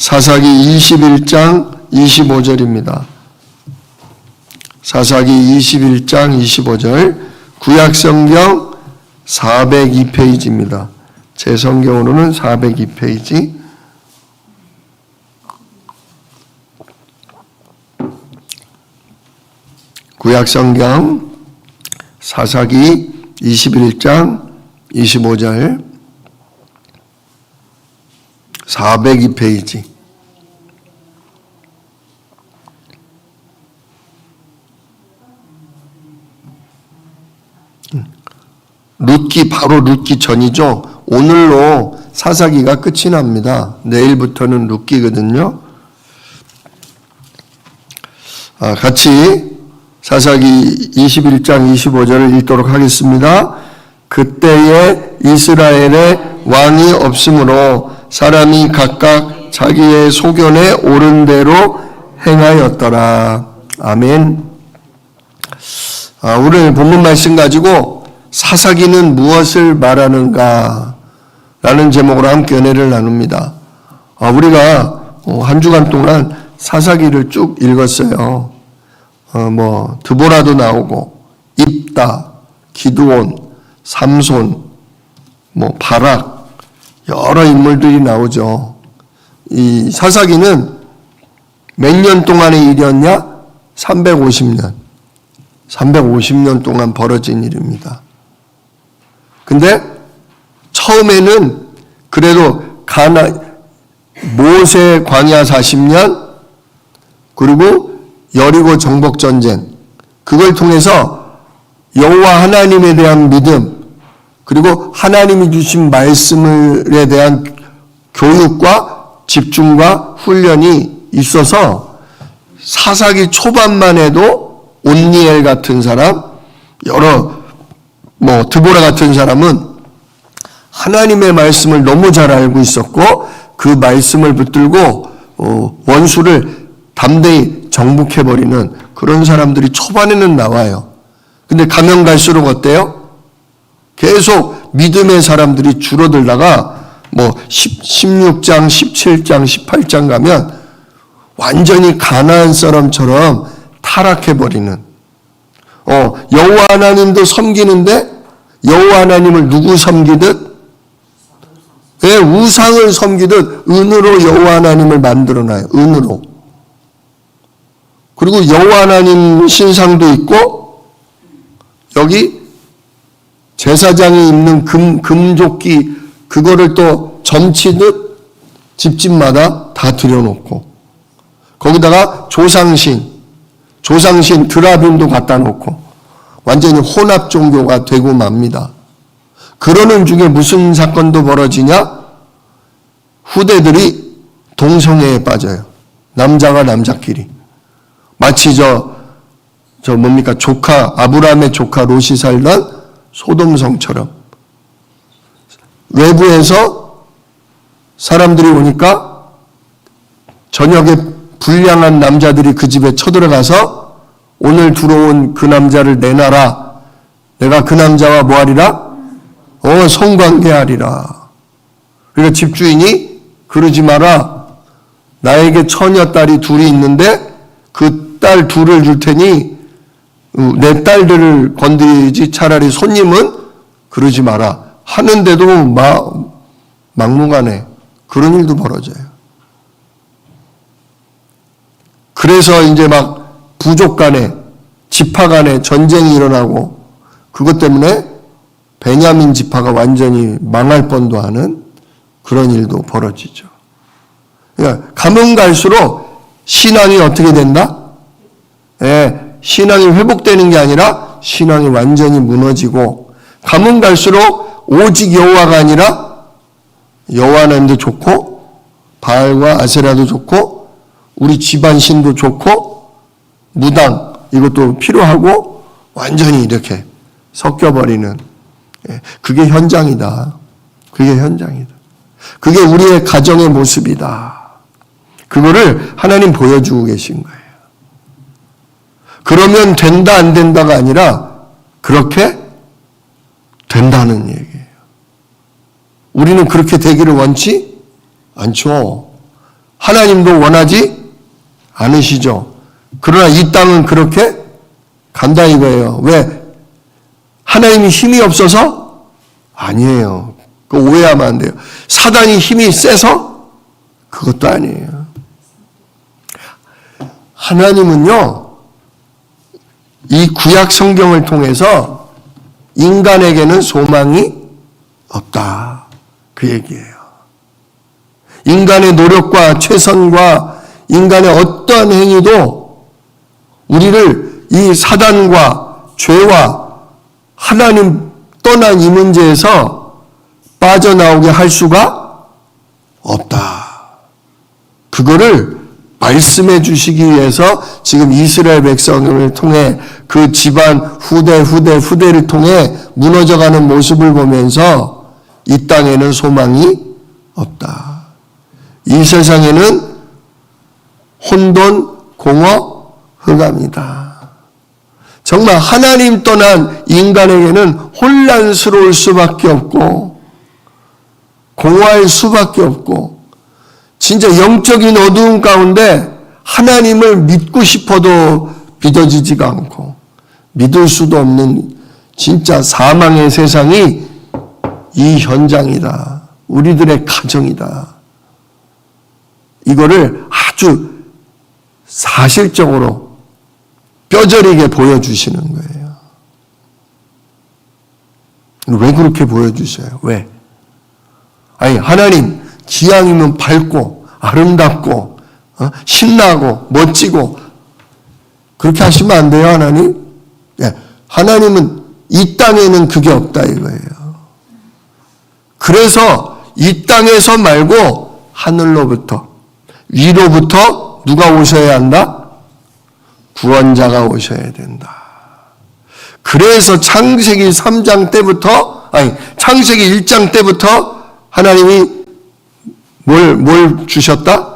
사사기 21장 25절입니다. 사사기 21장 25절, 구약성경 402페이지입니다. 제 성경으로는 402페이지. 구약성경 사사기 21장 25절 402페이지. 룻기, 바로 룻기 전이죠. 오늘로 사사기가 끝이 납니다. 내일부터는 룻기거든요. 같이 사사기 21장 25절을 읽도록 하겠습니다. 그때에 이스라엘에 왕이 없으므로 사람이 각각 자기의 소견에 옳은 대로 행하였더라. 아멘. 오늘 본문 말씀 가지고 사사기는 무엇을 말하는가 라는 제목으로 함께 은혜를 나눕니다. 우리가 한 주간 동안 사사기를 쭉 읽었어요. 드보라도 나오고 입다, 기드온, 삼손, 바락, 여러 인물들이 나오죠. 이 사사기는 몇 년 동안의 일이었냐? 350년. 350년 동안 벌어진 일입니다. 근데 처음에는 그래도 모세 광야 40년, 그리고 여리고 정복 전쟁, 그걸 통해서 여호와 하나님에 대한 믿음, 그리고 하나님이 주신 말씀에 대한 교육과 집중과 훈련이 있어서 사사기 초반만 해도 온니엘 같은 사람, 드보라 같은 사람은 하나님의 말씀을 너무 잘 알고 있었고 그 말씀을 붙들고 원수를 담대히 정복해버리는 그런 사람들이 초반에는 나와요. 근데 가면 갈수록 어때요? 계속 믿음의 사람들이 줄어들다가 16장, 17장, 18장 가면 완전히 가나안 사람처럼 타락해버리는, 여호와 하나님도 섬기는데 여호와 하나님을 누구 섬기듯? 우상을 섬기듯 은으로 여호와 하나님을 만들어놔요. 은으로. 그리고 여호와 하나님 신상도 있고 여기 제사장이 입는 금조끼 그거를 또 점치듯 집집마다 다 들여놓고 거기다가 조상신 드라빔도 갖다 놓고 완전히 혼합 종교가 되고 맙니다. 그러는 중에 무슨 사건도 벌어지냐? 후대들이 동성애에 빠져요. 남자가 남자끼리. 마치 아브라함의 조카 롯이 살던 소돔성처럼. 외부에서 사람들이 오니까 저녁에 불량한 남자들이 그 집에 쳐들어가서 오늘 들어온 그 남자를 내놔라. 내가 그 남자와 뭐하리라? 성관계하리라. 그러니까 집주인이 그러지 마라. 나에게 처녀 딸이 둘이 있는데 그 딸 둘을 줄 테니 내 딸들을 건드리지 차라리 손님은 그러지 마라. 하는데도 막무가내 그런 일도 벌어져요. 그래서 이제 부족 간에 지파 간에 전쟁이 일어나고 그것 때문에 베냐민 지파가 완전히 망할 뻔도 하는 그런 일도 벌어지죠. 그러니까 가면 갈수록 신앙이 어떻게 된다? 신앙이 회복되는 게 아니라 신앙이 완전히 무너지고 가면 갈수록 오직 여호와가 아니라 여호와 하나님도 좋고 바알과 아세라도 좋고 우리 집안 신도 좋고 무당 이것도 필요하고 완전히 이렇게 섞여버리는 그게 현장이다. 그게 현장이다. 그게 우리의 가정의 모습이다. 그거를 하나님 보여주고 계신 거예요. 그러면 된다 안 된다가 아니라 그렇게 된다는 얘기예요. 우리는 그렇게 되기를 원치 않죠. 하나님도 원하지 않으시죠. 그러나 이 땅은 그렇게 간다 이거예요. 왜? 하나님이 힘이 없어서? 아니에요. 그거 오해하면 안 돼요. 사단이 힘이 세서? 그것도 아니에요. 하나님은요, 이 구약 성경을 통해서 인간에게는 소망이 없다. 그 얘기예요. 인간의 노력과 최선과 인간의 어떠한 행위도 우리를 이 사단과 죄와 하나님 떠난 이 문제에서 빠져나오게 할 수가 없다. 그거를 말씀해 주시기 위해서 지금 이스라엘 백성을 통해 그 집안 후대를 통해 무너져가는 모습을 보면서 이 땅에는 소망이 없다. 이 세상에는 혼돈, 공허, 흑암이다. 정말 하나님 떠난 인간에게는 혼란스러울 수밖에 없고 공허할 수밖에 없고 진짜 영적인 어두움 가운데 하나님을 믿고 싶어도 믿어지지가 않고 믿을 수도 없는 진짜 사망의 세상이 이 현장이다. 우리들의 가정이다. 이거를 아주 사실적으로 뼈저리게 보여주시는 거예요. 왜 그렇게 보여주셔요? 왜? 아니, 하나님 기왕이면 밝고 아름답고 신나고 멋지고 그렇게 하시면 안 돼요, 하나님? 예, 하나님은 이 땅에는 그게 없다 이거예요. 그래서 이 땅에서 말고 하늘로부터 위로부터 누가 오셔야 한다? 구원자가 오셔야 된다. 그래서 창세기 3장 때부터 창세기 1장 때부터 하나님이 뭘 주셨다?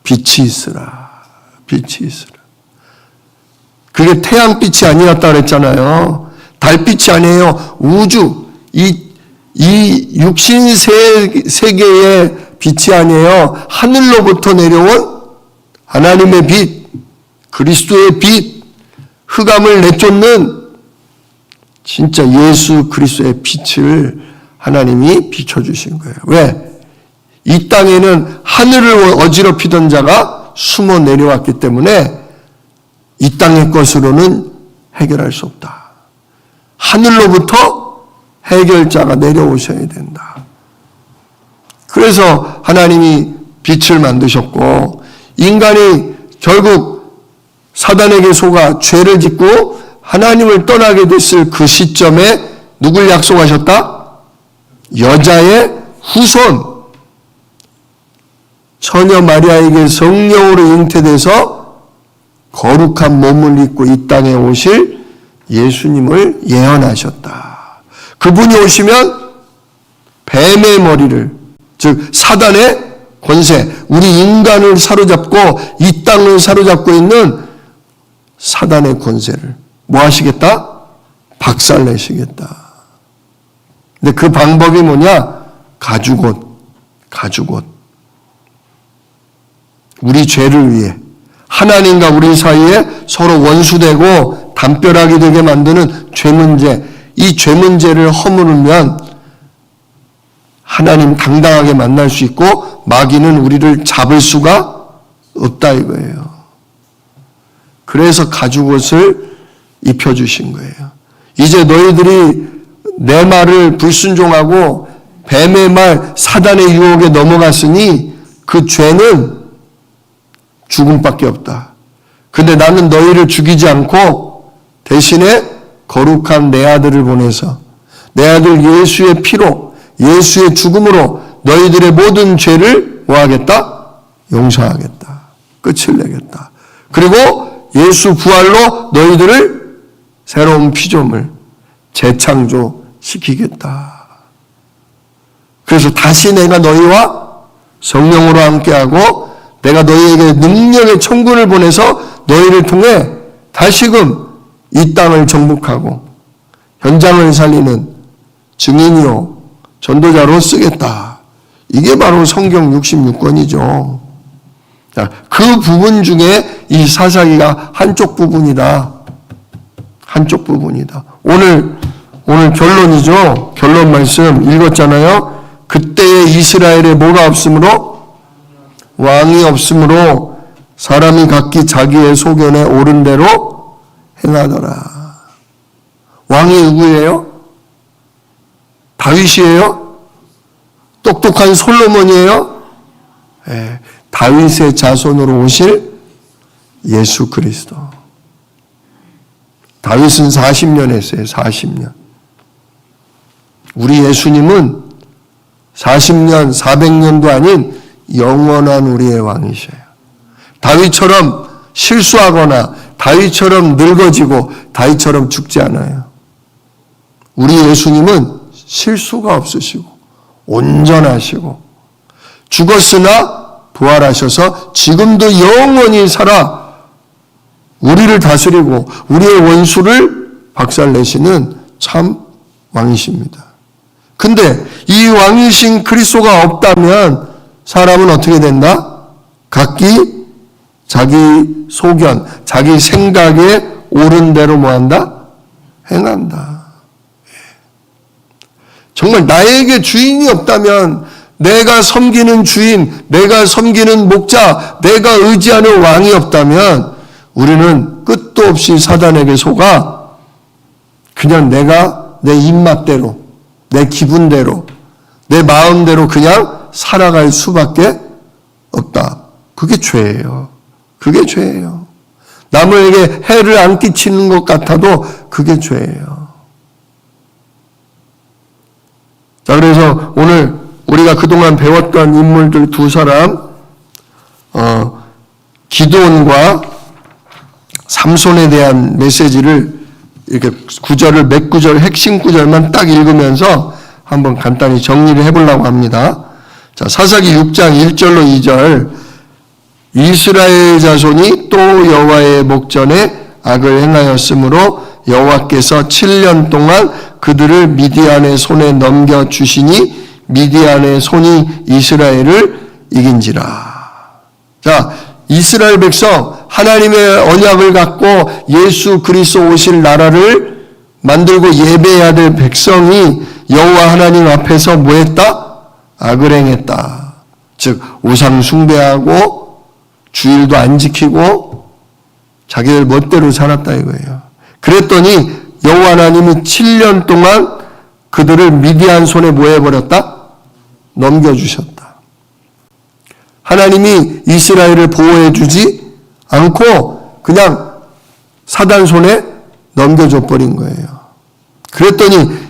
빛이 있으라. 빛이 있으라. 그게 태양빛이 아니었다 그랬잖아요. 달빛이 아니에요. 우주, 이 육신 세계의 빛이 아니에요. 하늘로부터 내려온 하나님의 빛, 그리스도의 빛, 흑암을 내쫓는 진짜 예수 그리스도의 빛을 하나님이 비춰주신 거예요. 왜? 이 땅에는 하늘을 어지럽히던 자가 숨어 내려왔기 때문에 이 땅의 것으로는 해결할 수 없다. 하늘로부터 해결자가 내려오셔야 된다. 그래서 하나님이 빛을 만드셨고 인간이 결국 사단에게 속아 죄를 짓고 하나님을 떠나게 됐을 그 시점에 누굴 약속하셨다? 여자의 후손. 처녀 마리아에게 성령으로 잉태돼서 거룩한 몸을 입고 이 땅에 오실 예수님을 예언하셨다. 그분이 오시면 뱀의 머리를, 즉 사단의 권세, 우리 인간을 사로잡고 이 땅을 사로잡고 있는 사단의 권세를 뭐 하시겠다? 박살내시겠다. 근데 그 방법이 뭐냐? 가죽옷. 우리 죄를 위해 하나님과 우리 사이에 서로 원수되고 담벼락이 되게 만드는 죄 문제, 이 죄 문제를 허물으면 하나님 당당하게 만날 수 있고 마귀는 우리를 잡을 수가 없다 이거예요. 그래서 가죽옷을 입혀주신 거예요. 이제 너희들이 내 말을 불순종하고 뱀의 말, 사단의 유혹에 넘어갔으니 그 죄는 죽음밖에 없다. 근데 나는 너희를 죽이지 않고 대신에 거룩한 내 아들을 보내서 내 아들 예수의 피로, 예수의 죽음으로 너희들의 모든 죄를 뭐 하겠다? 용서하겠다. 끝을 내겠다. 그리고 예수 부활로 너희들을 새로운 피조물 재창조시키겠다. 그래서 다시 내가 너희와 성령으로 함께하고 내가 너희에게 능력의 천군을 보내서 너희를 통해 다시금 이 땅을 정복하고 현장을 살리는 증인이요 전도자로 쓰겠다. 이게 바로 성경 66권이죠. 자, 그 부분 중에 이 사사기가 한쪽 부분이다. 한쪽 부분이다. 오늘 결론이죠. 결론 말씀 읽었잖아요. 그때에 이스라엘에 뭐가 없으므로? 왕이 없으므로 사람이 각기 자기의 소견에 옳은 대로 행하더라. 왕이 누구예요? 다윗이에요? 똑똑한 솔로몬이에요? 네, 다윗의 자손으로 오실 예수 그리스도. 다윗은 40년 했어요. 40년. 우리 예수님은 40년, 400년도 아닌 영원한 우리의 왕이셔요. 다윗처럼 실수하거나 다윗처럼 늙어지고 다윗처럼 죽지 않아요. 우리 예수님은 실수가 없으시고 온전하시고 죽었으나 부활하셔서 지금도 영원히 살아 우리를 다스리고 우리의 원수를 박살내시는 참 왕이십니다. 근데 이 왕이신 그리스도가 없다면 사람은 어떻게 된다? 각기 자기 소견, 자기 생각에 옳은 대로 뭐한다? 행한다. 정말 나에게 주인이 없다면 내가 섬기는 주인, 내가 섬기는 목자, 내가 의지하는 왕이 없다면 우리는 끝도 없이 사단에게 속아 그냥 내가 내 입맛대로, 내 기분대로, 내 마음대로 그냥 살아갈 수밖에 없다. 그게 죄예요. 그게 죄예요. 남에게 해를 안 끼치는 것 같아도 그게 죄예요. 자, 그래서 오늘 우리가 그동안 배웠던 인물들 두 사람, 기드온과 삼손에 대한 메시지를 이렇게 구절을 몇 구절, 핵심 구절만 딱 읽으면서 한번 간단히 정리를 해보려고 합니다. 자, 사사기 6장 1절로 2절. 이스라엘 자손이 또 여호와의 목전에 악을 행하였으므로 여호와께서 7년 동안 그들을 미디안의 손에 넘겨주시니 미디안의 손이 이스라엘을 이긴지라. 자, 이스라엘 백성 하나님의 언약을 갖고 예수 그리스도 오실 나라를 만들고 예배해야 될 백성이 여호와 하나님 앞에서 뭐했다? 악을 행했다. 즉 우상 숭배하고 주일도 안 지키고 자기들 멋대로 살았다 이거예요. 그랬더니 여호와 하나님이 7년 동안 그들을 미디안 손에 뭐 해버렸다? 넘겨주셨다. 하나님이 이스라엘을 보호해 주지 않고 그냥 사단 손에 넘겨줘 버린 거예요. 그랬더니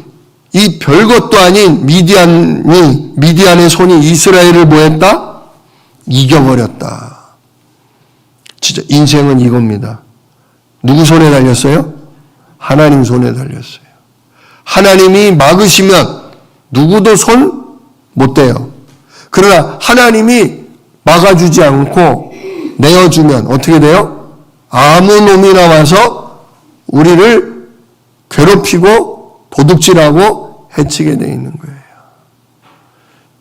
이 별것도 아닌 미디안의 손이 이스라엘을 뭐 했다? 이겨버렸다. 진짜 인생은 이겁니다. 누구 손에 달렸어요? 하나님 손에 달렸어요. 하나님이 막으시면 누구도 손 못 대요. 그러나 하나님이 막아주지 않고 내어주면 어떻게 돼요? 아무 놈이나 와서 우리를 괴롭히고 도둑질하고 해치게 돼 있는 거예요.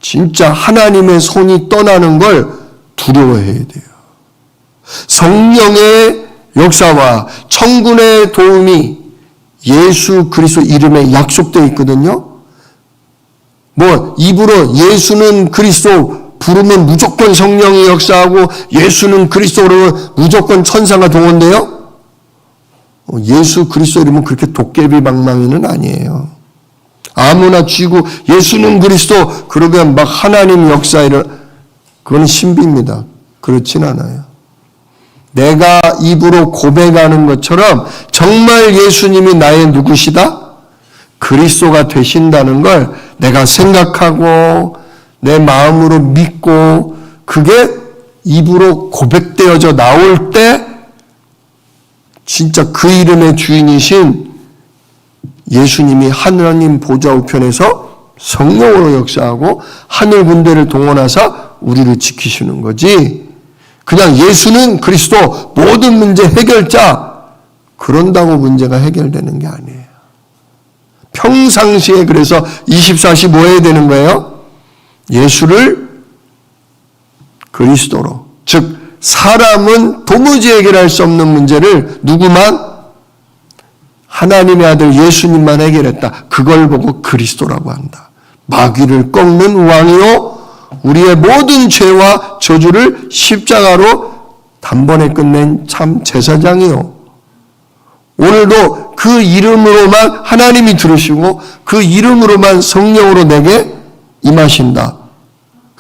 진짜 하나님의 손이 떠나는 걸 두려워해야 돼요. 성령의 역사와 천군의 도움이 예수 그리스도 이름에 약속되어 있거든요. 뭐 입으로 예수는 그리스도 부르면 무조건 성령이 역사하고 예수는 그리스도로 무조건 천사가 동원돼요. 예수 그리스도 이름은 그렇게 도깨비 방망이는 아니에요. 아무나 쥐고 예수는 그리스도 그러면 막 하나님 역사를 그건 신비입니다. 그렇진 않아요. 내가 입으로 고백하는 것처럼 정말 예수님이 나의 누구시다? 그리스도가 되신다는 걸 내가 생각하고 내 마음으로 믿고 그게 입으로 고백되어져 나올 때 진짜 그 이름의 주인이신 예수님이 하나님 보좌 우편에서 성령으로 역사하고 하늘 군대를 동원하사 우리를 지키시는 거지. 그냥 예수는 그리스도 모든 문제 해결자 그런다고 문제가 해결되는 게 아니에요. 평상시에 그래서 24시 뭐 해야 되는 거예요? 예수를 그리스도로 즉 사람은 도무지 해결할 수 없는 문제를 누구만? 하나님의 아들 예수님만 해결했다. 그걸 보고 그리스도라고 한다. 마귀를 꺾는 왕이요 우리의 모든 죄와 저주를 십자가로 단번에 끝낸 참 제사장이요. 오늘도 그 이름으로만 하나님이 들으시고 그 이름으로만 성령으로 내게 임하신다.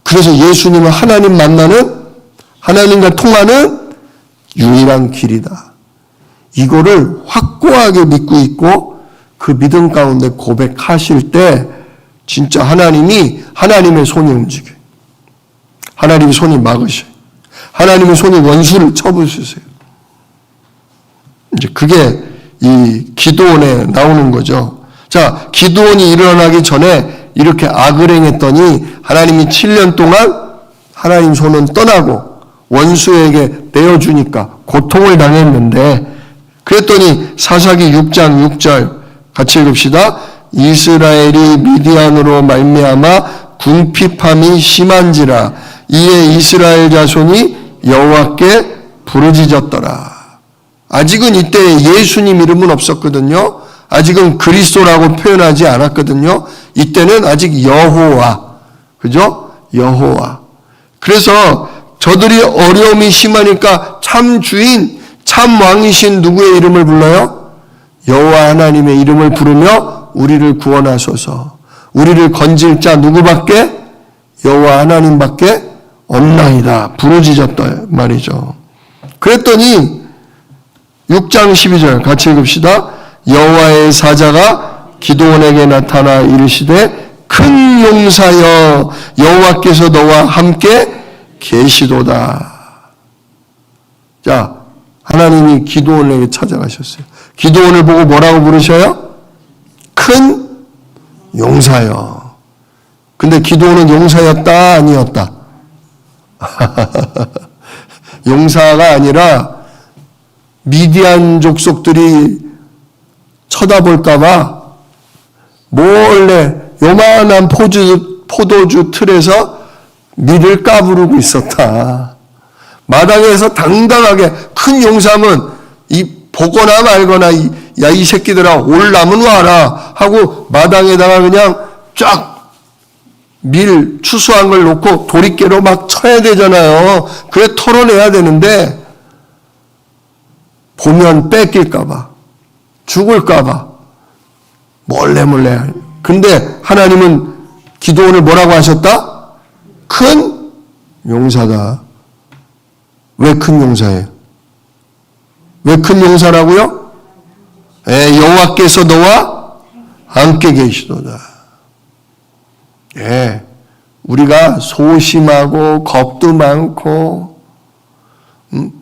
그래서 예수님은 하나님 만나는, 하나님과 통하는 유일한 길이다. 이거를 확고하게 믿고 있고 그 믿음 가운데 고백하실 때 진짜 하나님이, 하나님의 손이 움직여요. 하나님의 손이 막으셔요. 하나님의 손이 원수를 쳐부수세요. 이제 그게 이 기드온에 나오는 거죠. 자, 기드온이 일어나기 전에 이렇게 악을 행했더니 하나님이 7년 동안 하나님 손은 떠나고 원수에게 내어주니까 고통을 당했는데, 그랬더니 사사기 6장 6절 같이 읽읍시다. 이스라엘이 미디안으로 말미암아 궁핍함이 심한지라 이에 이스라엘 자손이 여호와께 부르짖었더라. 아직은 이때 예수님 이름은 없었거든요. 아직은 그리스도라고 표현하지 않았거든요. 이때는 아직 여호와, 그죠? 여호와. 그래서 저들이 어려움이 심하니까 참 주인, 참 왕이신 누구의 이름을 불러요? 여호와 하나님의 이름을 부르며 우리를 구원하소서. 우리를 건질 자 누구밖에? 여호와 하나님밖에 없나이다. 부르짖었다 말이죠. 그랬더니 6장 12절 같이 읽읍시다. 여호와의 사자가 기드온에게 나타나 이르시되 큰 용사여 여호와께서 너와 함께 계시도다. 자, 하나님이 기드온에게 찾아가셨어요. 기드온을 보고 뭐라고 부르셔요? 큰 용사여. 근데 기드온은 용사였다 아니었다? 용사가 아니라 미디안 족속들이 쳐다볼까봐 몰래 요만한 포도주 틀에서 밀을 까부르고 있었다. 마당에서 당당하게 큰 용사면 이 보거나 말거나 야 이 새끼들아 올라면 와라 하고 마당에다가 그냥 쫙 밀 추수한 걸 놓고 도리깨로 막 쳐야 되잖아요. 그래 털어내야 되는데 보면 뺏길까봐 죽을까봐 몰래. 근데 하나님은 기드온을 뭐라고 하셨다? 큰 용사다. 왜 큰 용사예요? 왜 큰 용사라고요? 여호와께서 너와 함께 계시도다. 우리가 소심하고 겁도 많고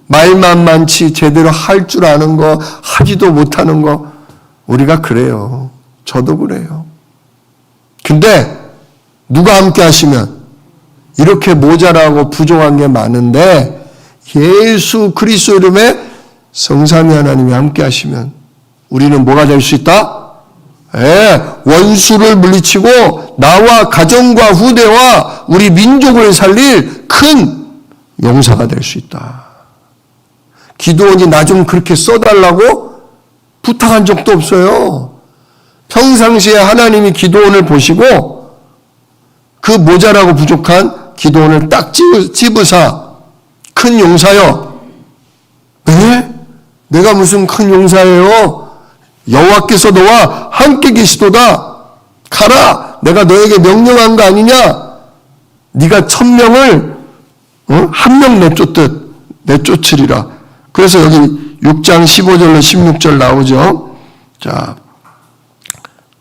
말만 많지 제대로 할 줄 아는 거 하지도 못하는 거 우리가 그래요. 저도 그래요. 근데 누가 함께 하시면 이렇게 모자라고 부족한 게 많은데 예수 그리스도 이름에 성삼위 하나님이 함께 하시면 우리는 뭐가 될 수 있다? 원수를 물리치고 나와 가정과 후대와 우리 민족을 살릴 큰 용사가 될 수 있다. 기드온이 나 좀 그렇게 써달라고 부탁한 적도 없어요. 평상시에 하나님이 기드온을 보시고 그 모자라고 부족한 기드온을 딱 찝으사 큰 용사요. 내가 무슨 큰 용사예요? 여호와께서 너와 함께 계시도다. 가라. 내가 너에게 명령한 거 아니냐? 네가 1000명을 한 명 내쫓듯 내쫓으리라. 그래서 여기 6장 15절로 16절 나오죠. 자,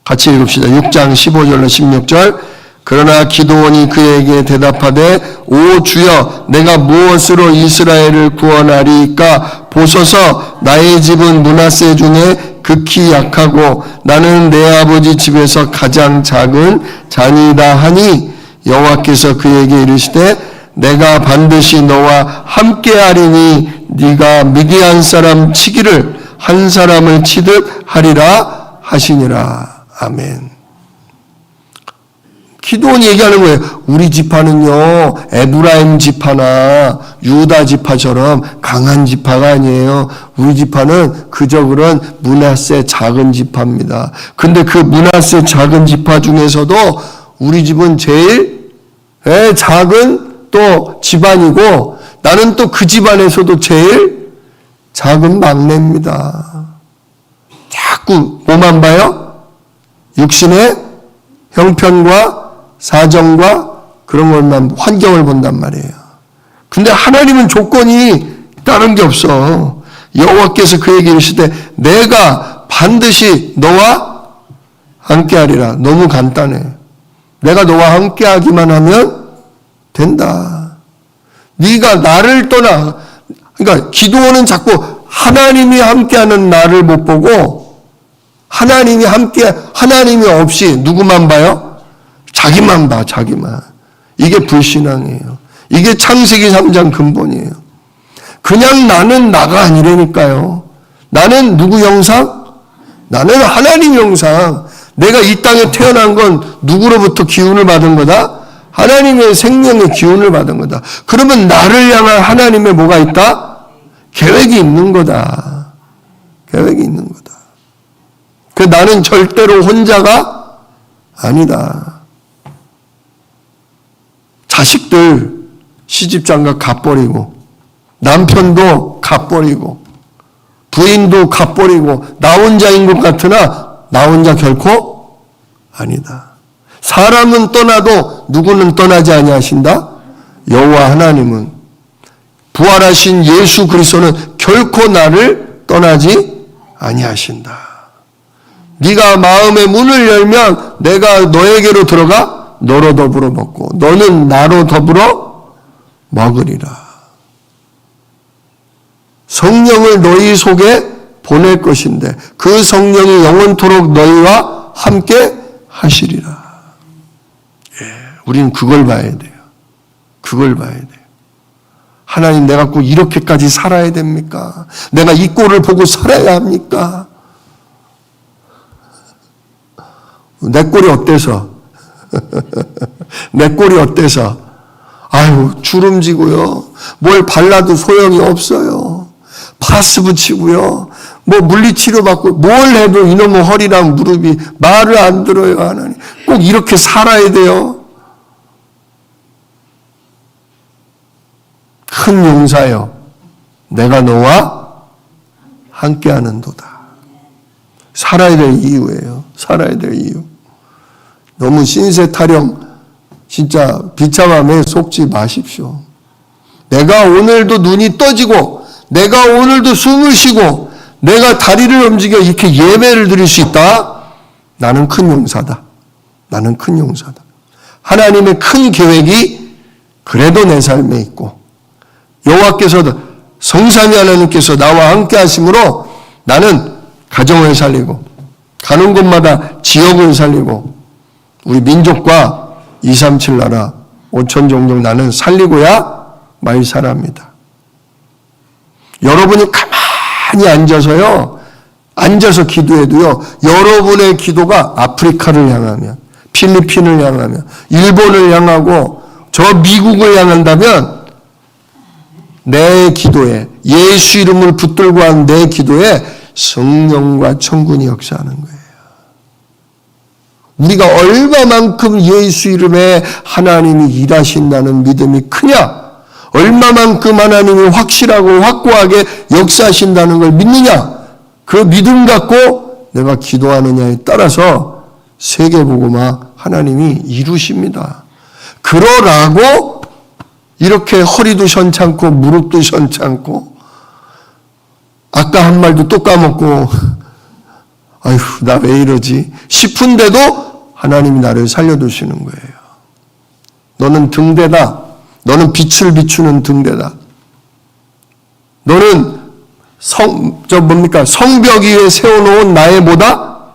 같이 읽읍시다. 6장 15절로 16절. 그러나 기드온이 그에게 대답하되 오 주여 내가 무엇으로 이스라엘을 구원하리까? 보소서 나의 집은 므낫세 중에 극히 약하고 나는 내 아버지 집에서 가장 작은 자니이다 하니 여호와께서 그에게 이르시되 내가 반드시 너와 함께하리니 네가 미디안 사람 치기를 한 사람을 치듯 하리라 하시니라. 아멘. 기도원이 얘기하는 거예요. 우리 지파는요, 에브라임 지파나 유다 지파처럼 강한 지파가 아니에요. 우리 지파는 그저 그런 므낫세 작은 지파입니다. 근데 그 므낫세 작은 지파 중에서도 우리 집은 제일 작은 또 집안이고, 나는 또 그 집안에서도 제일 작은 막내입니다. 자꾸 뭐만 봐요? 육신의 형편과 사정과 그런 것만, 환경을 본단 말이에요. 근데 하나님은 조건이 다른 게 없어. 여호와께서 그에게 이르시되 내가 반드시 너와 함께하리라. 너무 간단해. 내가 너와 함께하기만 하면 된다. 네가 나를 떠나, 그러니까 기도원은 자꾸 하나님이 함께하는 나를 못 보고 하나님이 없이 누구만 봐요? 자기만 봐, 자기만. 이게 불신앙이에요. 이게 창세기 3장 근본이에요. 그냥 나는 나가 아니라니까요. 나는 누구 형상? 나는 하나님 형상. 내가 이 땅에 태어난 건 누구로부터 기운을 받은 거다? 하나님의 생명의 기운을 받은 거다. 그러면 나를 향한 하나님의 뭐가 있다? 계획이 있는 거다. 계획이 있는 거다. 그 나는 절대로 혼자가 아니다. 자식들 시집장가 갓버리고, 남편도 갓버리고, 부인도 갓버리고, 나 혼자인 것 같으나 나 혼자 결코 아니다. 사람은 떠나도 누구는 떠나지 아니하신다? 여호와 하나님은, 부활하신 예수 그리스도는 결코 나를 떠나지 아니하신다. 네가 마음의 문을 열면 내가 너에게로 들어가 너로 더불어 먹고 너는 나로 더불어 먹으리라. 성령을 너희 속에 보낼 것인데 그 성령이 영원토록 너희와 함께 하시리라. 우리는 그걸 봐야 돼요. 그걸 봐야 돼요. 하나님, 내가 꼭 이렇게까지 살아야 됩니까? 내가 이 꼴을 보고 살아야 합니까? 내 꼴이 어때서? 내 꼴이 어때서? 아유, 주름지고요. 뭘 발라도 소용이 없어요. 파스 붙이고요. 뭐 물리치료 받고 뭘 해도 이놈의 허리랑 무릎이 말을 안 들어요. 하나님, 꼭 이렇게 살아야 돼요. 큰 용사여, 내가 너와 함께하는도다. 살아야 될 이유예요. 살아야 될 이유. 너무 신세 타령, 진짜 비참함에 속지 마십시오. 내가 오늘도 눈이 떠지고, 내가 오늘도 숨을 쉬고, 내가 다리를 움직여 이렇게 예배를 드릴 수 있다? 나는 큰 용사다. 나는 큰 용사다. 하나님의 큰 계획이 그래도 내 삶에 있고, 여호와께서도 성삼위 하나님께서 나와 함께 하심으로 나는 가정을 살리고 가는 곳마다 지역을 살리고 우리 민족과 237 나라 5천 종족 나는 살리고야 말 사람이다. 여러분이 가만히 앉아서요, 앉아서 기도해도요, 여러분의 기도가 아프리카를 향하면, 필리핀을 향하면, 일본을 향하고 저 미국을 향한다면 내 기도에, 예수 이름을 붙들고 한 내 기도에 성령과 천군이 역사하는 거예요. 우리가 얼마만큼 예수 이름에 하나님이 일하신다는 믿음이 크냐, 얼마만큼 하나님이 확실하고 확고하게 역사하신다는 걸 믿느냐, 그 믿음 갖고 내가 기도하느냐에 따라서 세계복음화 하나님이 이루십니다. 그러라고 이렇게 허리도 시원찮고 무릎도 시원찮고 아까 한 말도 또 까먹고 아휴 나 왜 이러지 싶은데도 하나님이 나를 살려두시는 거예요. 너는 등대다. 너는 빛을 비추는 등대다. 너는 성벽 위에 세워놓은 나의 뭐다?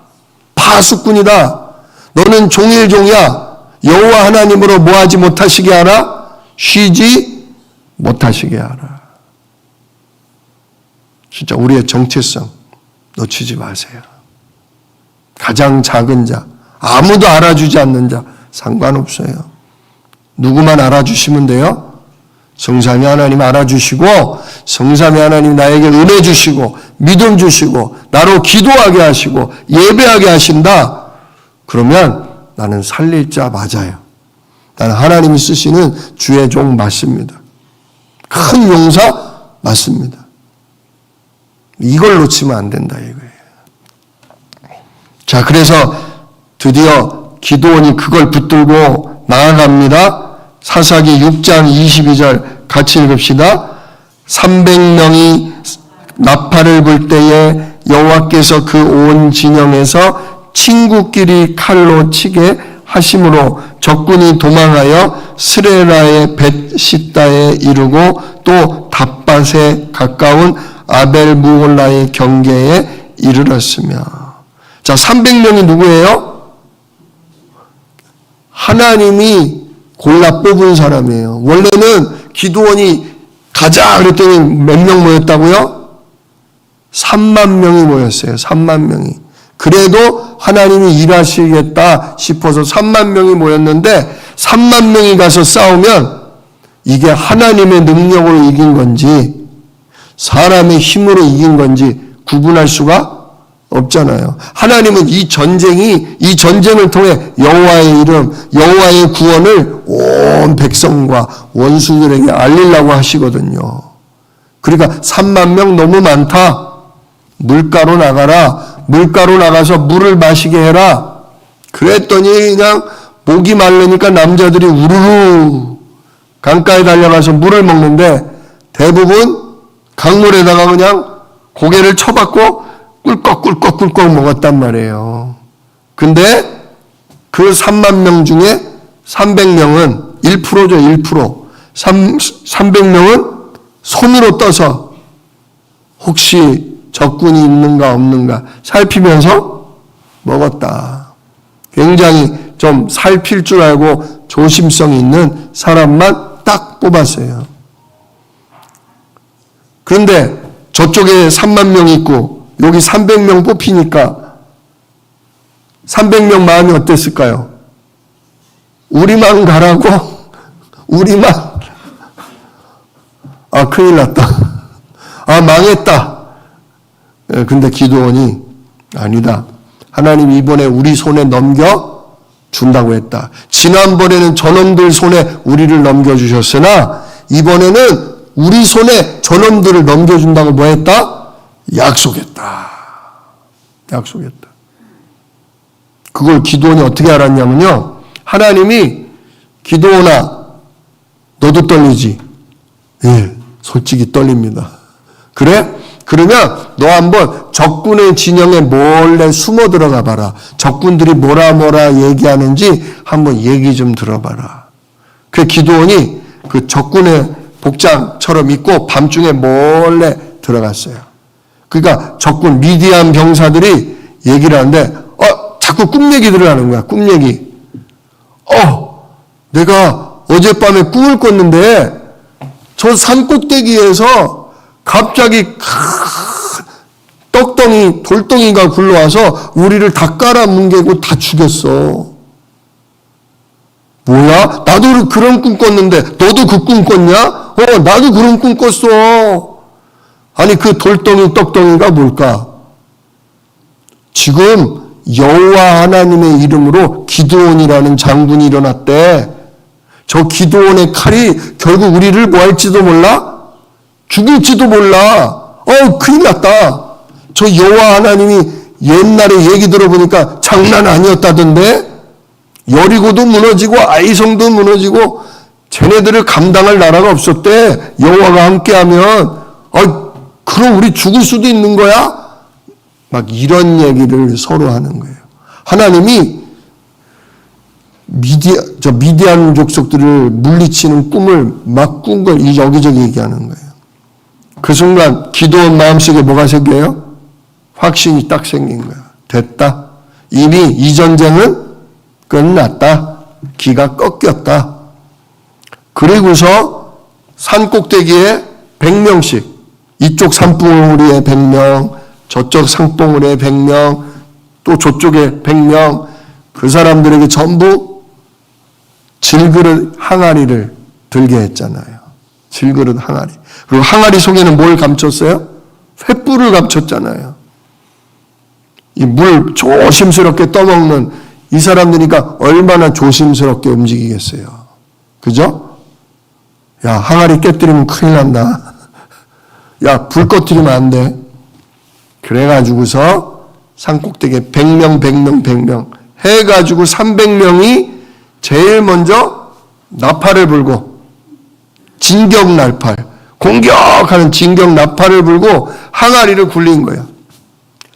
파수꾼이다. 너는 종일종이야. 여호와 하나님으로 뭐하지 못하시게 하라? 쉬지 못하시게 하라. 진짜 우리의 정체성 놓치지 마세요. 가장 작은 자, 아무도 알아주지 않는 자, 상관없어요. 누구만 알아주시면 돼요? 성삼위 하나님 알아주시고, 성삼위 하나님 나에게 은혜 주시고, 믿음 주시고, 나로 기도하게 하시고, 예배하게 하신다. 그러면 나는 살릴 자 맞아요. 나는 하나님이 쓰시는 주의 종 맞습니다. 큰 용사 맞습니다. 이걸 놓치면 안 된다 이거예요. 자, 그래서 드디어 기드온이 그걸 붙들고 나아갑니다. 사사기 6장 22절 같이 읽읍시다. 300명이 나팔을 불 때에 여호와께서 그 온 진영에서 친구끼리 칼로 치게 하심으로 적군이 도망하여 스레라의 벳시다에 이르고 또 답밭에 가까운 아벨무홀라의 경계에 이르렀으며. 자, 300명이 누구예요? 하나님이 골라 뽑은 사람이에요. 원래는 기드온이 가자 그랬더니 몇 명 모였다고요? 3만 명이 모였어요. 3만 명이. 그래도 하나님이 일하시겠다 싶어서 3만 명이 모였는데 3만 명이 가서 싸우면 이게 하나님의 능력으로 이긴 건지 사람의 힘으로 이긴 건지 구분할 수가 없잖아요. 하나님은 이 전쟁을 통해 여호와의 이름, 여호와의 구원을 온 백성과 원수들에게 알리려고 하시거든요. 그러니까 3만 명 너무 많다. 물가로 나가라. 물가로 나가서 물을 마시게 해라. 그랬더니 그냥 목이 마르니까 남자들이 우르르 강가에 달려가서 물을 먹는데 대부분 강물에다가 그냥 고개를 쳐박고 꿀꺽꿀꺽꿀꺽 먹었단 말이에요. 근데 그 3만 명 중에 300명은 1%죠, 1%. 300명은 손으로 떠서 혹시 적군이 있는가 없는가 살피면서 먹었다. 굉장히 좀 살필 줄 알고 조심성 있는 사람만 딱 뽑았어요. 그런데 저쪽에 3만 명 있고 여기 300명 뽑히니까 300명 마음이 어땠을까요? 우리만 가라고? 우리만? 아, 큰일 났다. 아, 망했다. 근데 기드온이 아니다. 하나님 이번에 우리 손에 넘겨준다고 했다. 지난번에는 저놈들 손에 우리를 넘겨주셨으나 이번에는 우리 손에 저놈들을 넘겨준다고 뭐 했다? 약속했다. 약속했다. 그걸 기드온이 어떻게 알았냐면요. 하나님이 기드온아 너도 떨리지? 예, 솔직히 떨립니다. 그래? 그러면 너 한번 적군의 진영에 몰래 숨어 들어가 봐라. 적군들이 뭐라 얘기하는지 한번 얘기 좀 들어봐라. 그래서 기드온이 그 적군의 복장처럼 입고 밤중에 몰래 들어갔어요. 그러니까 적군 미디안 병사들이 얘기를 하는데 자꾸 꿈 얘기들을 하는 거야. 꿈 얘기. 내가 어젯밤에 꿈을 꿨는데 저 산 꼭대기에서 갑자기 큰 떡덩이 돌덩이가 굴러와서 우리를 다 깔아뭉개고 다 죽였어. 뭐야? 나도 그런 꿈 꿨는데 너도 그 꿈 꿨냐? 나도 그런 꿈 꿨어. 아니 그 돌덩이 떡덩이가 뭘까? 지금 여호와 하나님의 이름으로 기드온이라는 장군이 일어났대. 저 기드온의 칼이 결국 우리를 뭐 할지도 몰라? 죽일지도 몰라. 큰일 났다. 저 여호와 하나님이 옛날에 얘기 들어보니까 장난 아니었다던데? 여리고도 무너지고 아이성도 무너지고 쟤네들을 감당할 나라가 없었대. 여호와가 함께하면 그럼 우리 죽을 수도 있는 거야? 막 이런 얘기를 서로 하는 거예요. 하나님이 미디안 족속들을 물리치는 꿈을 막 꾼 걸 여기저기 얘기하는 거예요. 그 순간 기드온 마음속에 뭐가 생겨요? 확신이 딱 생긴 거야. 됐다. 이미 이 전쟁은 끝났다. 기가 꺾였다. 그리고서 산 꼭대기에 100명씩 이쪽 산봉우리에 100명, 저쪽 산봉우리에 100명, 또 저쪽에 100명, 그 사람들에게 전부 질그릇 항아리를 들게 했잖아요. 질그릇 항아리. 그리고 항아리 속에는 뭘 감췄어요? 횃불을 감췄잖아요. 이 물 조심스럽게 떠먹는 이 사람들이니까 얼마나 조심스럽게 움직이겠어요. 그죠? 야, 항아리 깨뜨리면 큰일 난다. 야, 불 꺼뜨리면 안 돼. 그래가지고서 산꼭대기에 100명 해가지고 300명이 제일 먼저 나팔을 불고 진격 나팔, 공격하는 진격 나팔을 불고 항아리를 굴린 거예요.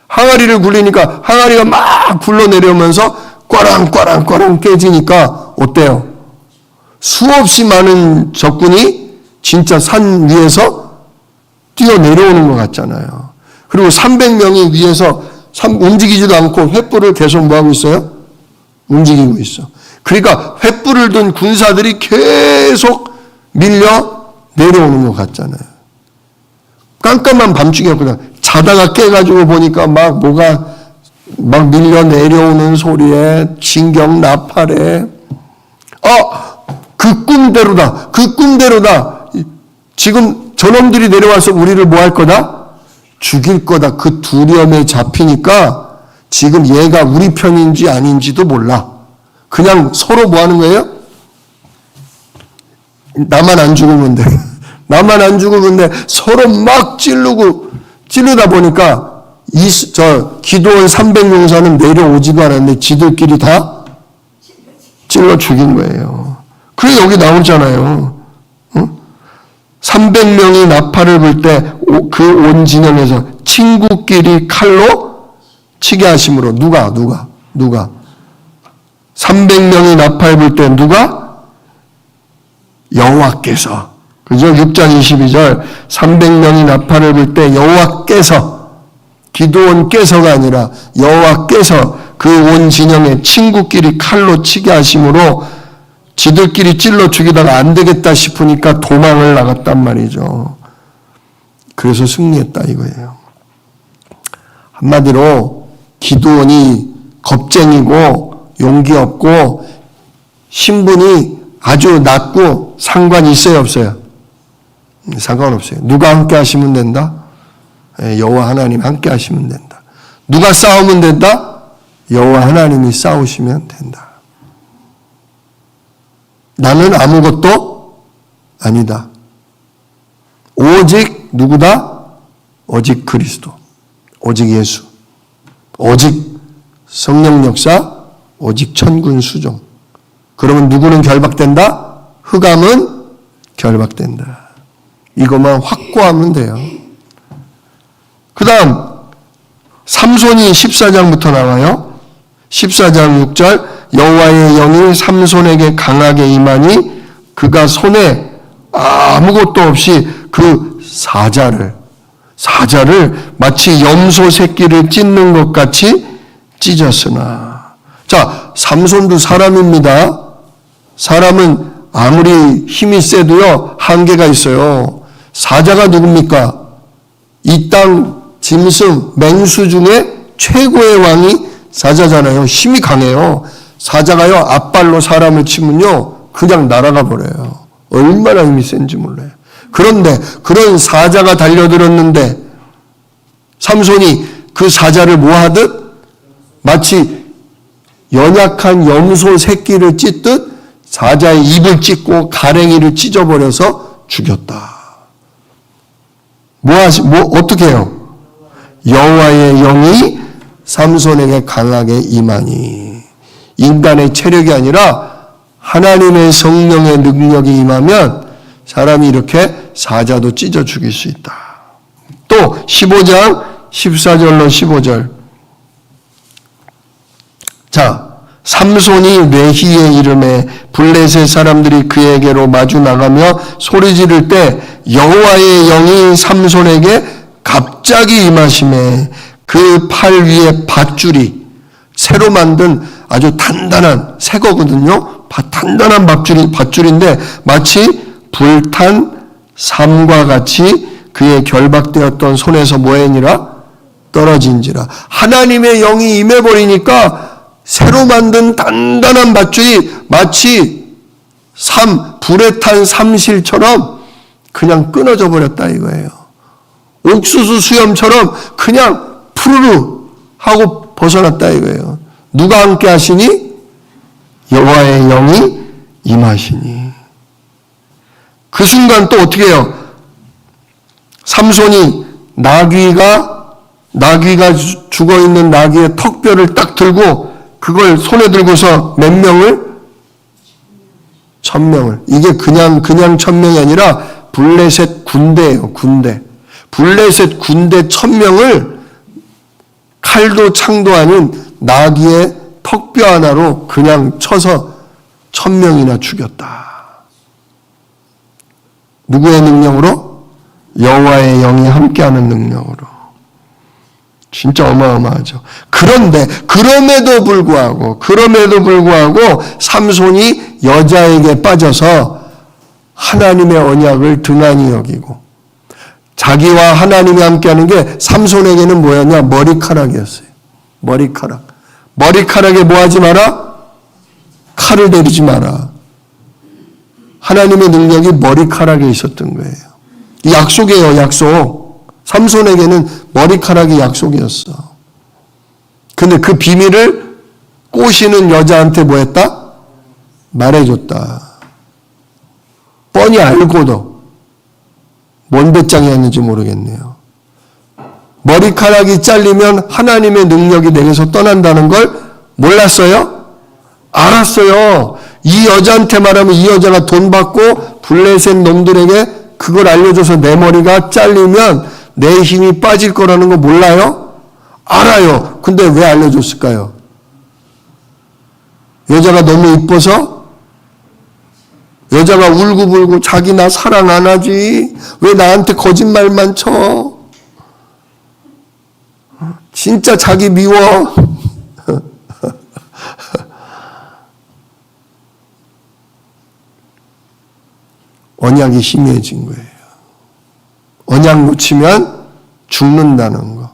항아리를 굴리니까 항아리가 막 굴러내려오면서 꽈랑꽈랑 깨지니까 어때요? 수없이 많은 적군이 진짜 산 위에서 뛰어내려오는 것 같잖아요. 그리고 300명이 위에서 움직이지도 않고 횃불을 계속 뭐하고 있어요? 움직이고 있어. 그러니까 횃불을 든 군사들이 계속 밀려 내려오는 것 같잖아요. 깜깜한 밤중이었거든. 자다가 깨가지고 보니까 뭐가 밀려 내려오는 소리에 진격 나팔에 그 꿈대로다. 지금 저놈들이 내려와서 우리를 뭐 할 거다? 죽일 거다. 그 두려움에 잡히니까 지금 얘가 우리 편인지 아닌지도 몰라. 그냥 서로 뭐 하는 거예요? 나만 안 죽으면 돼. 나만 안 죽으면 돼. 서로 막 찌르다 보니까 기도원 300용사는 내려오지도 않았는데 지들끼리 다 찔러 죽인 거예요. 그래 여기 나오잖아요. 300명이 나팔을 불 때 그 온 진영에서 친구끼리 칼로 치게 하심으로 누가 300명이 나팔 불 때 누가? 여호와께서. 그죠? 6장 22절 300명이 나팔을 불 때 여호와께서, 기드온께서가 아니라 여호와께서 그 온 진영에 친구끼리 칼로 치게 하심으로 지들끼리 찔러 죽이다가 안 되겠다 싶으니까 도망을 나갔단 말이죠. 그래서 승리했다 이거예요. 한마디로 기드온이 겁쟁이고 용기 없고 신분이 아주 낮고 상관이 있어요 없어요? 상관없어요. 누가 함께 하시면 된다? 여호와 하나님 함께 하시면 된다. 누가 싸우면 된다? 여호와 하나님이 싸우시면 된다. 나는 아무것도 아니다. 오직 누구다? 오직 그리스도. 오직 예수. 오직 성령 역사. 오직 천군 수종. 그러면 누구는 결박된다? 흑암은 결박된다. 이것만 확고하면 돼요. 그 다음 삼손이 14장부터 나와요. 14장 6절 여호와의 영이 삼손에게 강하게 임하니 그가 손에 아무것도 없이 그 사자를 마치 염소 새끼를 찢는 것 같이 찢었으나. 자, 삼손도 사람입니다. 사람은 아무리 힘이 세도요 한계가 있어요. 사자가 누굽니까? 이 땅 짐승 맹수 중에 최고의 왕이 사자잖아요. 힘이 강해요. 사자가요 앞발로 사람을 치면요 그냥 날아가 버려요. 얼마나 힘이 센지 몰라요. 그런데 그런 사자가 달려들었는데 삼손이 그 사자를 뭐 하듯 마치 연약한 염소 새끼를 찢듯 사자의 입을 찢고 가랭이를 찢어버려서 죽였다. 어떻게 해요? 여호와의 영이 삼손에게 강하게 임하니. 인간의 체력이 아니라 하나님의 성령의 능력이 임하면 사람이 이렇게 사자도 찢어 죽일 수 있다. 또 15장 14절로 15절. 자, 삼손이 레히에 이름에 블레셋 사람들이 그에게로 마주 나가며 소리 지를 때 여호와의 영이 삼손에게 갑자기 임하심에 그 팔 위에 밧줄이 새로 만든 아주 단단한 새 거거든요. 단단한 밧줄인데 마치 불탄 삼과 같이 그의 결박되었던 손에서 뭐하니라? 떨어진지라. 하나님의 영이 임해버리니까 새로 만든 단단한 밧줄이 마치 불에 탄 삼실처럼 그냥 끊어져 버렸다 이거예요. 옥수수 수염처럼 그냥 푸르르 하고 벗어났다 이거예요. 누가 함께 하시니? 여호와의 영이 임하시니. 그 순간 또 어떻게 해요? 삼손이 나귀가 죽어있는 나귀의 턱뼈를 딱 들고 그걸 손에 들고서 몇 명을? 1000명을. 이게 그냥 1000명이 아니라 블레셋 군대예요. 군대. 블레셋 군대 1000명을 칼도 창도 아닌 나귀의 턱뼈 하나로 그냥 쳐서 1000명이나 죽였다. 누구의 능력으로? 여호와의 영이 함께하는 능력으로. 진짜 어마어마하죠. 그런데 그럼에도 불구하고 삼손이 여자에게 빠져서 하나님의 언약을 등한히 여기고 자기와 하나님이 함께하는 게 삼손에게는 뭐였냐? 머리카락이었어요. 머리카락에 뭐 하지 마라? 칼을 내리지 마라. 하나님의 능력이 머리카락에 있었던 거예요. 이 약속이에요. 약속. 삼손에게는 머리카락이 약속이었어. 근데 그 비밀을 꼬시는 여자한테 뭐 했다? 말해줬다. 뻔히 알고도 뭔 배짱이었는지 모르겠네요. 머리카락이 잘리면 하나님의 능력이 내게서 떠난다는 걸 몰랐어요? 알았어요. 이 여자한테 말하면 이 여자가 돈 받고 블레셋 놈들에게 그걸 알려줘서 내 머리가 잘리면 내 힘이 빠질 거라는 거 몰라요? 알아요. 근데 왜 알려줬을까요? 여자가 너무 이뻐서? 여자가 울고불고 자기 나 사랑 안 하지? 왜 나한테 거짓말만 쳐? 진짜 자기 미워? 언약이 희미해진 거예요. 언약 놓치면 죽는다는 거.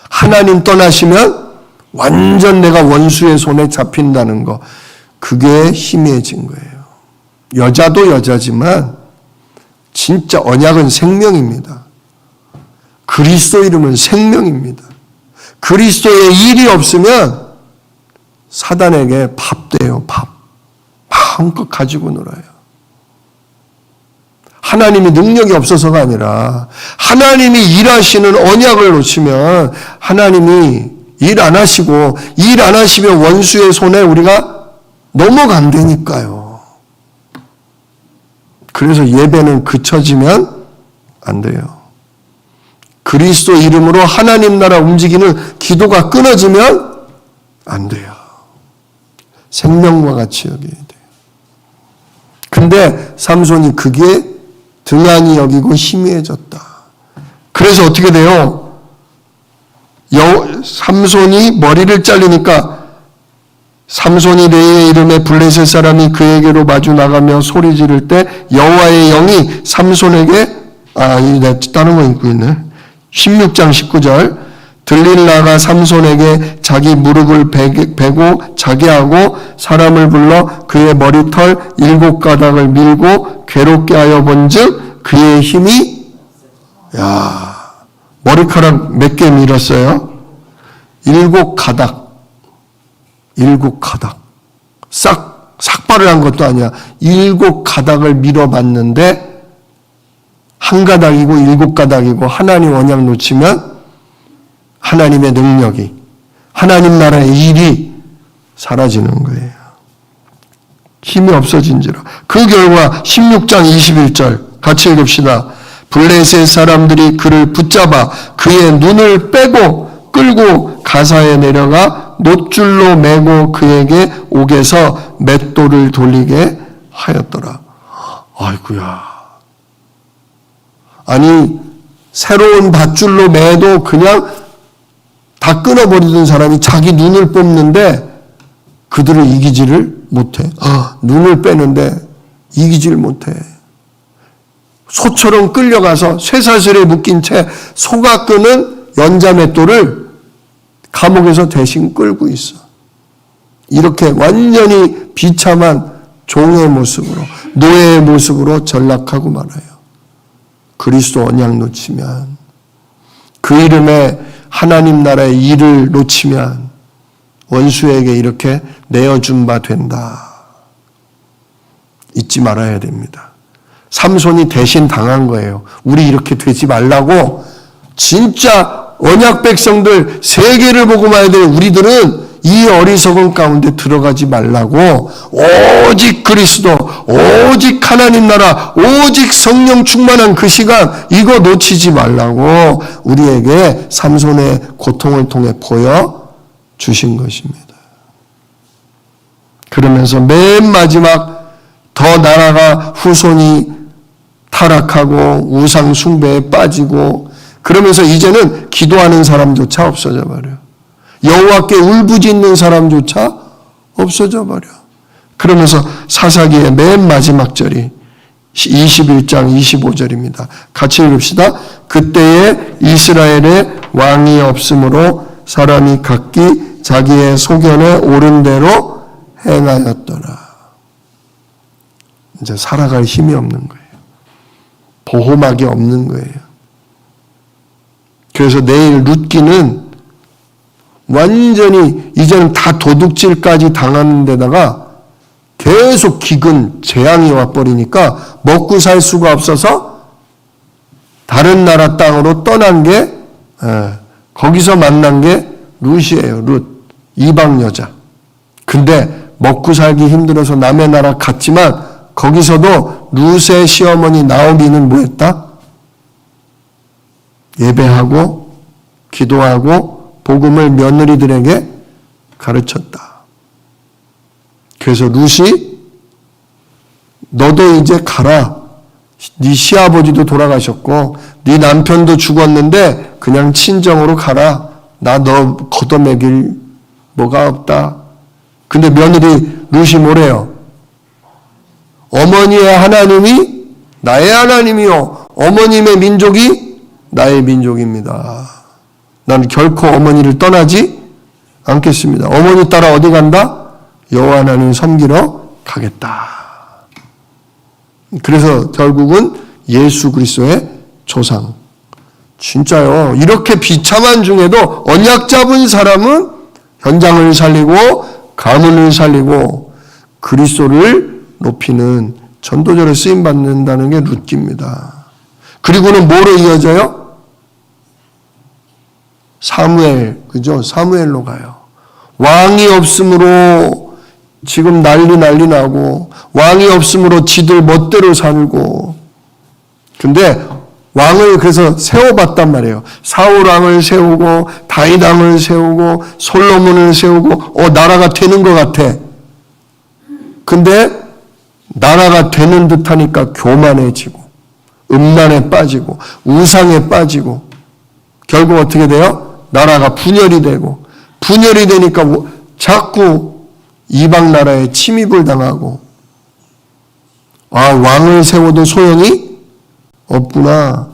하나님 떠나시면 완전 내가 원수의 손에 잡힌다는 거. 그게 희미해진 거예요. 여자도 여자지만 진짜 언약은 생명입니다. 그리스도 이름은 생명입니다. 그리스도의 일이 없으면 사단에게 밥 돼요. 밥. 마음껏 가지고 놀아요. 하나님이 능력이 없어서가 아니라 하나님이 일하시는 언약을 놓치면 하나님이 일 안 하시고 일 안 하시면 원수의 손에 우리가 넘어간다니까요. 그래서 예배는 그쳐지면 안 돼요. 그리스도 이름으로 하나님 나라 움직이는 기도가 끊어지면 안 돼요. 생명과 같이 여겨야 돼요. 근데 삼손이 그게 등한히 여기고 희미해졌다. 그래서 어떻게 돼요? 삼손이 머리를 잘리니까 삼손이 레이의 이름에 블레셋 사람이 그에게로 마주 나가며 소리 지를 때 여호와의 영이 삼손에게 다른 거 읽고 있네. 16장 19절 들릴라가 삼손에게 자기 무릎을 베고 자게 하고 사람을 불러 그의 머리털 7가닥을 밀고 괴롭게 하여 본즉 그의 힘이 머리카락 몇 개 밀었어요? 7가닥. 삭발을 한 것도 아니야. 7가닥을 밀어봤는데 한 가닥이고 7가닥이고 하나님 언약 놓치면 하나님의 능력이 하나님 나라의 일이 사라지는 거예요. 힘이 없어진지라. 그 결과 16장 21절 같이 읽읍시다. 블레셋 사람들이 그를 붙잡아 그의 눈을 빼고 끌고 가사에 내려가 놋줄로 매고 그에게 옥에서 맷돌을 돌리게 하였더라. 아이고야. 아니 새로운 밧줄로 매도 그냥 다 끊어버리던 사람이 자기 눈을 뽑는데 그들을 이기지를 못해. 눈을 빼는데 이기지를 못해. 소처럼 끌려가서 쇠사슬에 묶인 채 소가 끄는 연자맷돌을 감옥에서 대신 끌고 있어. 이렇게 완전히 비참한 종의 모습으로, 노예의 모습으로 전락하고 말아요. 그리스도 언약 놓치면, 그 이름에 하나님 나라의 일을 놓치면 원수에게 이렇게 내어준 바 된다. 잊지 말아야 됩니다. 삼손이 대신 당한 거예요. 우리 이렇게 되지 말라고. 진짜 언약 백성들 세계를 보고 말해야 될 우리들은 이 어리석은 가운데 들어가지 말라고, 오직 그리스도, 오직 하나님 나라, 오직 성령 충만한 그 시간, 이거 놓치지 말라고 우리에게 삼손의 고통을 통해 보여주신 것입니다. 그러면서 맨 마지막 더 나아가 후손이 타락하고 우상 숭배에 빠지고, 그러면서 이제는 기도하는 사람조차 없어져 버려요. 여호와께 울부짖는 사람조차 없어져 버려. 그러면서 사사기의 맨 마지막 절이 21장 25절입니다. 같이 읽읍시다. 그때에 이스라엘에 왕이 없으므로 사람이 각기 자기의 소견에 옳은 대로 행하였더라. 이제 살아갈 힘이 없는 거예요. 보호막이 없는 거예요. 그래서 내일 룻기는 완전히 이제는 다 도둑질까지 당하는 데다가 계속 기근, 재앙이 와버리니까 먹고 살 수가 없어서 다른 나라 땅으로 떠난 게, 거기서 만난 게 룻이에요. 룻, 이방 여자. 근데 먹고 살기 힘들어서 남의 나라 갔지만 거기서도 룻의 시어머니 나오미는 뭐했다? 예배하고 기도하고 복음을 며느리들에게 가르쳤다. 그래서 룻이 너도 이제 가라. 네 시아버지도 돌아가셨고 네 남편도 죽었는데 그냥 친정으로 가라. 나 너 걷어먹일 뭐가 없다. 근데 며느리 룻이 뭐래요? 어머니의 하나님이 나의 하나님이요, 어머님의 민족이 나의 민족입니다. 나는 결코 어머니를 떠나지 않겠습니다. 어머니 따라 어디 간다? 여호와 하나님 섬기러 가겠다. 그래서 결국은 예수 그리스도의 조상. 진짜요. 이렇게 비참한 중에도 언약 잡은 사람은 현장을 살리고 가문을 살리고 그리스도를 높이는 전도자로 쓰임받는다는 게 룻기입니다. 그리고는 뭐로 이어져요? 사무엘, 그죠? 사무엘로 가요. 왕이 없으므로 지금 난리 나고, 왕이 없으므로 지들 멋대로 살고, 근데 왕을 그래서 세워봤단 말이에요. 사울 왕을 세우고, 다윗 왕을 세우고, 솔로몬을 세우고, 나라가 되는 것 같아. 근데 나라가 되는 듯 하니까 교만해지고, 음란에 빠지고, 우상에 빠지고, 결국 어떻게 돼요? 나라가 분열이 되고, 분열이 되니까 자꾸 이방 나라에 침입을 당하고, 왕을 세워도 소용이 없구나.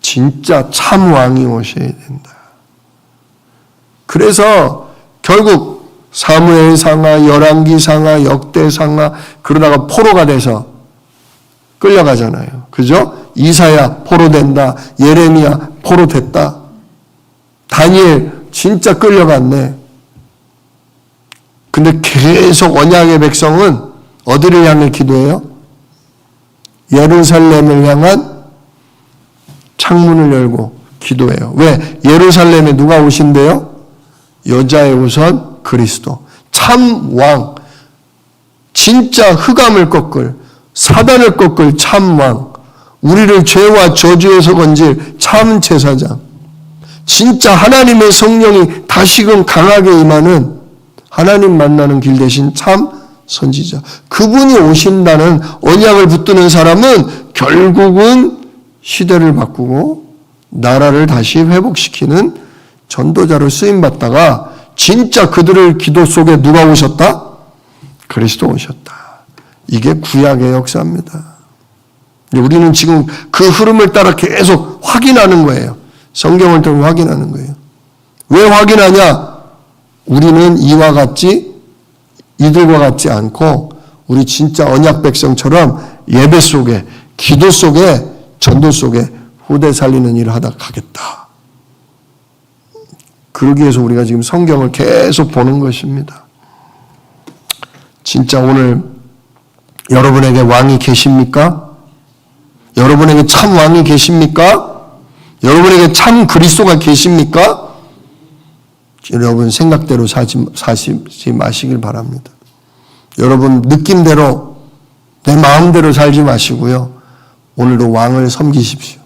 진짜 참 왕이 오셔야 된다. 그래서 결국 사무엘상하, 열왕기상하, 역대상하 그러다가 포로가 돼서 끌려가잖아요. 그죠? 이사야 포로된다. 예레미야 포로됐다. 다니엘 진짜 끌려갔네. 근데 계속 언약의 백성은 어디를 향해 기도해요? 예루살렘을 향한 창문을 열고 기도해요. 왜? 예루살렘에 누가 오신대요? 여자의 우선 그리스도. 참 왕. 진짜 흑암을 꺾을, 사단을 꺾을 참 왕. 우리를 죄와 저주에서 건질 참 제사장. 진짜 하나님의 성령이 다시금 강하게 임하는 하나님 만나는 길 대신 참 선지자. 그분이 오신다는 언약을 붙드는 사람은 결국은 시대를 바꾸고 나라를 다시 회복시키는 전도자로 쓰임받다가 진짜 그들의 기도 속에 누가 오셨다? 그리스도 오셨다. 이게 구약의 역사입니다. 우리는 지금 그 흐름을 따라 계속 확인하는 거예요. 성경을 통해 확인하는 거예요. 왜 확인하냐? 우리는 이들과 같지 않고 우리 진짜 언약 백성처럼 예배 속에, 기도 속에, 전도 속에 후대 살리는 일을 하다 가겠다. 그러기 위해서 우리가 지금 성경을 계속 보는 것입니다. 진짜 오늘 여러분에게 왕이 계십니까? 여러분에게 참 왕이 계십니까? 여러분에게 참 그리스도가 계십니까? 여러분 생각대로 사시지 마시길 바랍니다. 여러분 느낌대로 내 마음대로 살지 마시고요. 오늘도 왕을 섬기십시오.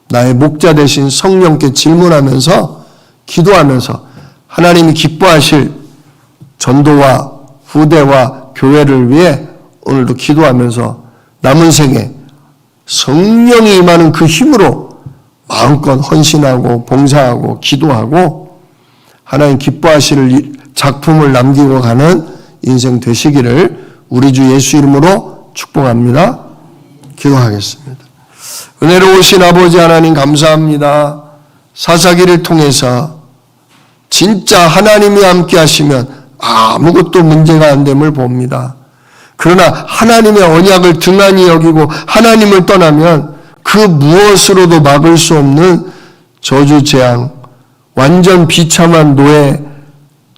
나의 목자 되신 성령께 질문하면서 기도하면서 하나님이 기뻐하실 전도와 후대와 교회를 위해 오늘도 기도하면서 남은 생에 성령이 임하는 그 힘으로 마음껏 헌신하고 봉사하고 기도하고 하나님 기뻐하실 작품을 남기고 가는 인생 되시기를 우리 주 예수 이름으로 축복합니다. 기도하겠습니다. 은혜로우신 아버지 하나님 감사합니다. 사사기를 통해서 진짜 하나님이 함께 하시면 아무것도 문제가 안 됨을 봅니다. 그러나 하나님의 언약을 등한히 여기고 하나님을 떠나면 그 무엇으로도 막을 수 없는 저주 재앙, 완전 비참한 노예,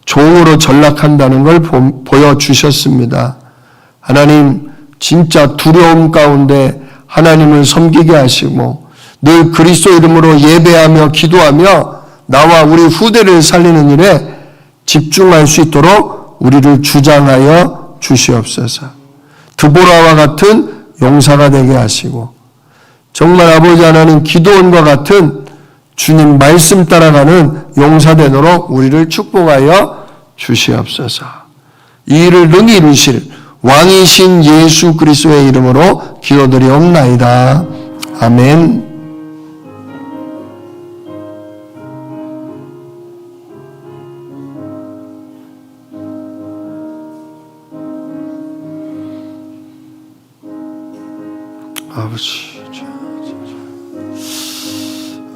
종으로 전락한다는 걸 보여주셨습니다. 하나님 진짜 두려움 가운데 하나님을 섬기게 하시고 늘 그리스도 이름으로 예배하며 기도하며 나와 우리 후대를 살리는 일에 집중할 수 있도록 우리를 주장하여 주시옵소서. 드보라와 같은 용사가 되게 하시고 정말 아버지 하나님 기도원과 같은 주님 말씀 따라가는 용사 되도록 우리를 축복하여 주시옵소서. 이 일을 능히 이루실 왕이신 예수 그리스도의 이름으로 기도드리옵나이다. 아멘.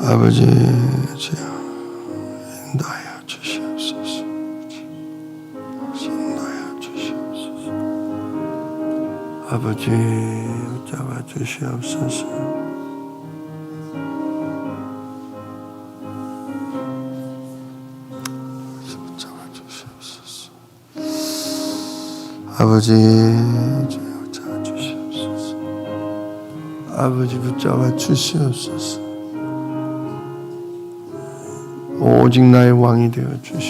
아버지, 인도하여 주시옵소서. 인도하여 주시옵소서. 아버지, 붙잡아 주시옵소서. 붙잡아 주시옵소서. 아버지, 붙잡아 주시옵소서. 아버지, 붙잡아 주시옵소서. 오직 나의 왕이 되어 주시옵소서.